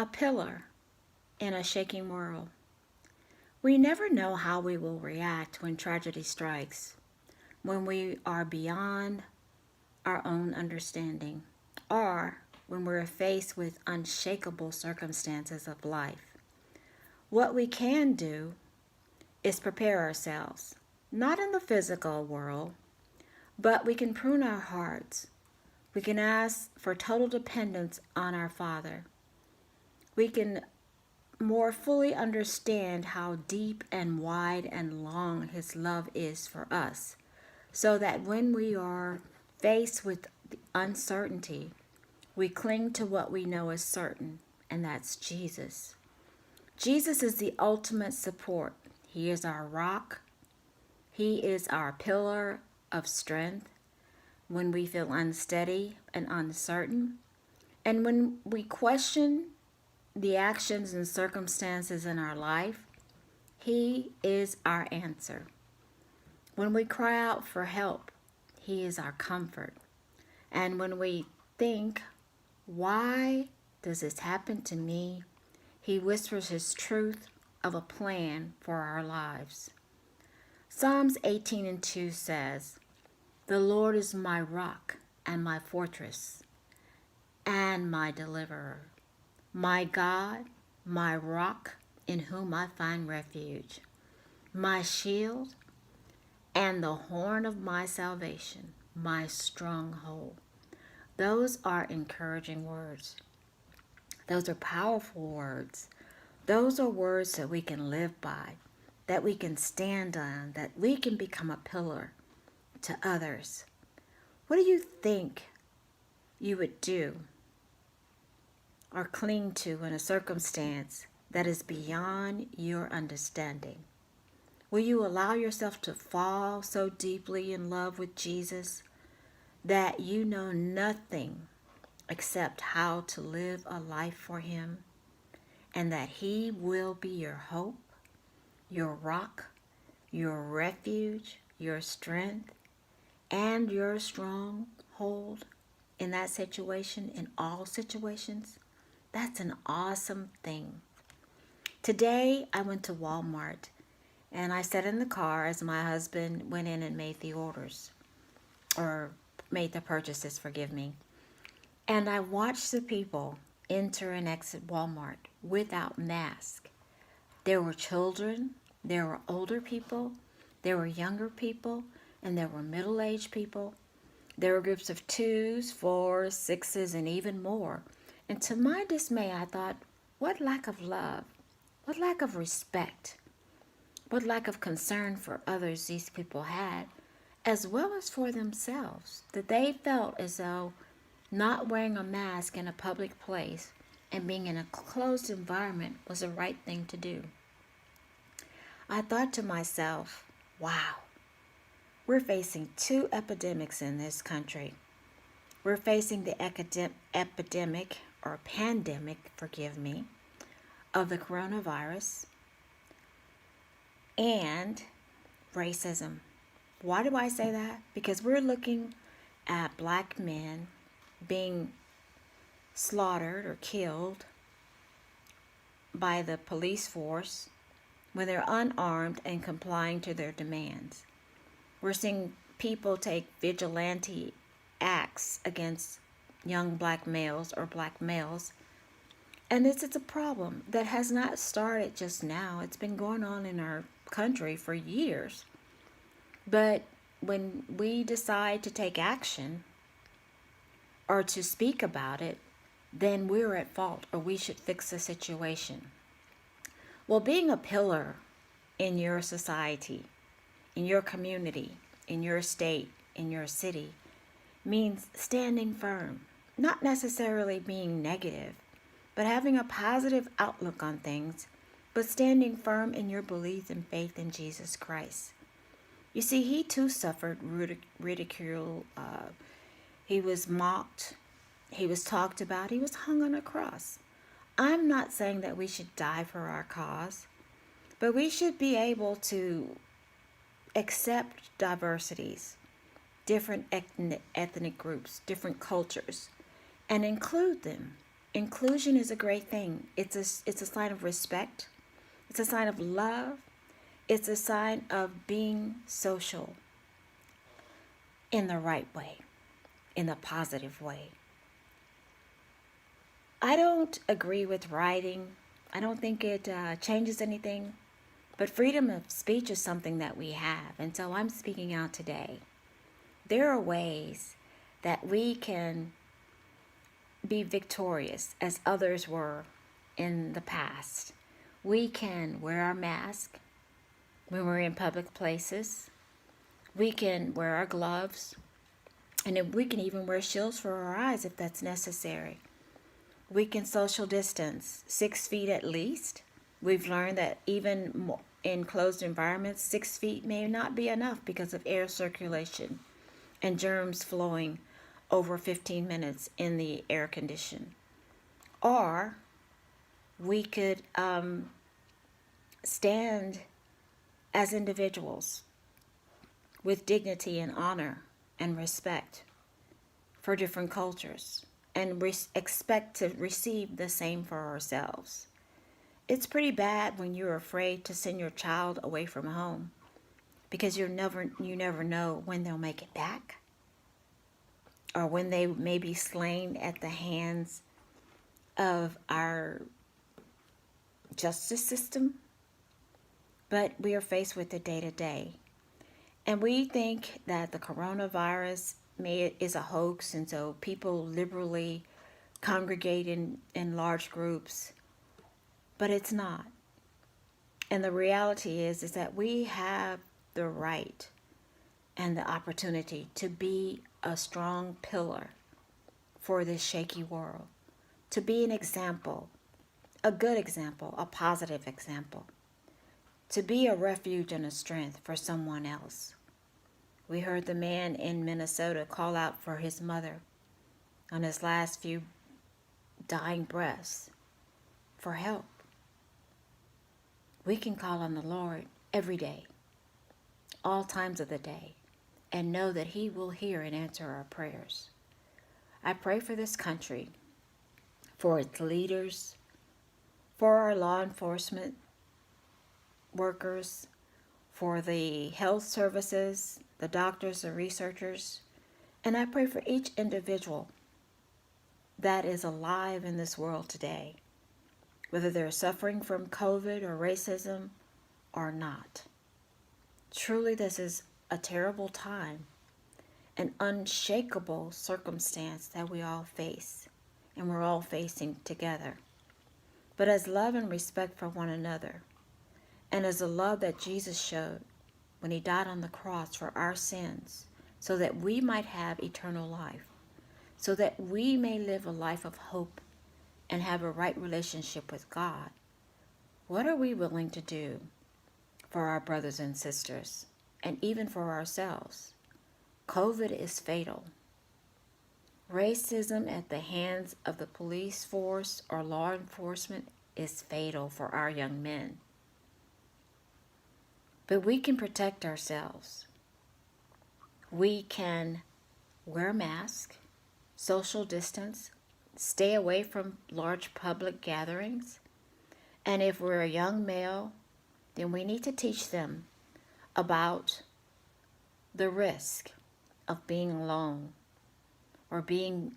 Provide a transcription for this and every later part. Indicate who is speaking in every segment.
Speaker 1: a pillar in a shaking world. We never know how we will react when tragedy strikes, when we are beyond our own understanding, or when we're faced with unshakable circumstances of life. What we can do is prepare ourselves, not in the physical world, but we can prune our hearts. We can ask for total dependence on our Father. We can more fully understand how deep and wide and long His love is for us, so that when we are faced with the uncertainty, we cling to what we know is certain, and that's Jesus. Jesus is the ultimate support. He is our rock. He is our pillar of strength when we feel unsteady and uncertain. And when we question the actions and circumstances in our life, He is our answer. When we cry out for help, He is our comfort. And when we think, why does this happen to me? He whispers His truth of a plan for our lives. Psalms 18:2 says, "The Lord is my rock and my fortress and my deliverer, my God, my rock in whom I find refuge, my shield and the horn of my salvation, my stronghold." Those are encouraging words. Those are powerful words. Those are words that we can live by, that we can stand on, that we can become a pillar to others. What do you think you would do or cling to in a circumstance that is beyond your understanding? Will you allow yourself to fall so deeply in love with Jesus that you know nothing except how to live a life for Him, and that He will be your hope, your rock, your refuge, your strength, and your stronghold in that situation, in all situations? That's an awesome thing. Today, I went to Walmart, and I sat in the car as my husband went in and made the orders, or made the purchases, forgive me. And I watched the people enter and exit Walmart without masks. There were children, there were older people, there were younger people, and there were middle-aged people. There were groups of 2s, 4s, 6s, and even more. And to my dismay, I thought, what lack of love, what lack of respect, what lack of concern for others these people had, as well as for themselves, that they felt as though not wearing a mask in a public place and being in a closed environment was the right thing to do. I thought to myself, wow, we're facing 2 epidemics in this country. We're facing the epidemic or pandemic, forgive me, of the coronavirus and racism. Why do I say that? Because we're looking at black men being slaughtered or killed by the police force when they're unarmed and complying to their demands. We're seeing people take vigilante acts against young black males or black males. And this is a problem that has not started just now. It's been going on in our country for years. But when we decide to take action or to speak about it, then we're at fault, or we should fix the situation. Well, being a pillar in your society, in your community, in your state, in your city, means standing firm, not necessarily being negative, but having a positive outlook on things, but standing firm in your belief and faith in Jesus Christ. You see, He too suffered ridicule. He was mocked. He was talked about. He was hung on a cross. I'm not saying that we should die for our cause, but we should be able to accept diversities, different ethnic groups, different cultures, and include them Inclusion is a great thing. It's a sign of respect. It's a sign of love. It's a sign of being social in the right way, in a positive way. I don't agree with rioting. I don't think it changes anything. But freedom of speech is something that we have. And so I'm speaking out today. There are ways that we can be victorious as others were in the past. We can wear our mask when we're in public places. We can wear our gloves. And we can even wear shields for our eyes if that's necessary. We can social distance 6 feet at least. We've learned that even in closed environments, 6 feet may not be enough because of air circulation and germs flowing over 15 minutes in the air condition. Or we could stand as individuals with dignity and honor and respect for different cultures and expect to receive the same for ourselves. It's pretty bad when you're afraid to send your child away from home because you never know when they'll make it back or when they may be slain at the hands of our justice system. But we are faced with it day to day. And we think that the coronavirus is a hoax, and so people liberally congregate in large groups. But it's not. And the reality is that we have the right and the opportunity to be a strong pillar for this shaky world, to be an example, a good example, a positive example, to be a refuge and a strength for someone else. We heard the man in Minnesota call out for his mother on his last few dying breaths for help. We can call on the Lord every day, all times of the day, and know that He will hear and answer our prayers. I pray for this country, for its leaders, for our law enforcement workers, for the health services, the doctors, the researchers, and I pray for each individual that is alive in this world today, whether they're suffering from COVID or racism or not. Truly, this is a terrible time, an unshakable circumstance that we all face, and we're all facing together. But as love and respect for one another, and as the love that Jesus showed when He died on the cross for our sins, so that we might have eternal life, so that we may live a life of hope and have a right relationship with God, what are we willing to do for our brothers and sisters, and even for ourselves? COVID is fatal. Racism at the hands of the police force or law enforcement is fatal for our young men. But we can protect ourselves. We can wear masks, social distance, stay away from large public gatherings. And if we're a young male, then we need to teach them about the risk of being alone or being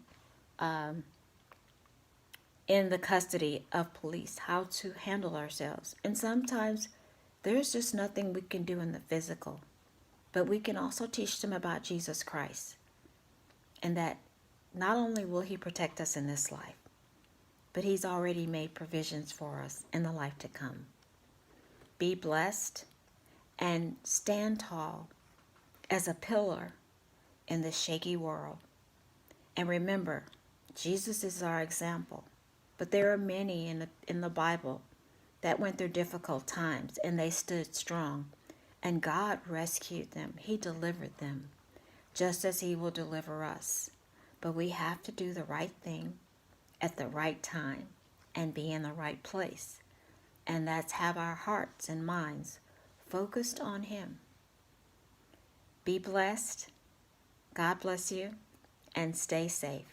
Speaker 1: in the custody of police, how to handle ourselves. And sometimes there's just nothing we can do in the physical, but we can also teach them about Jesus Christ, and that not only will He protect us in this life, but He's already made provisions for us in the life to come. Be blessed and stand tall as a pillar in this shaky world. And remember, Jesus is our example, but there are many in the Bible that went through difficult times, and they stood strong, and God rescued them. He delivered them, just as He will deliver us. But we have to do the right thing at the right time and be in the right place, and that's have our hearts and minds focused on Him. Be blessed. God bless you, and stay safe.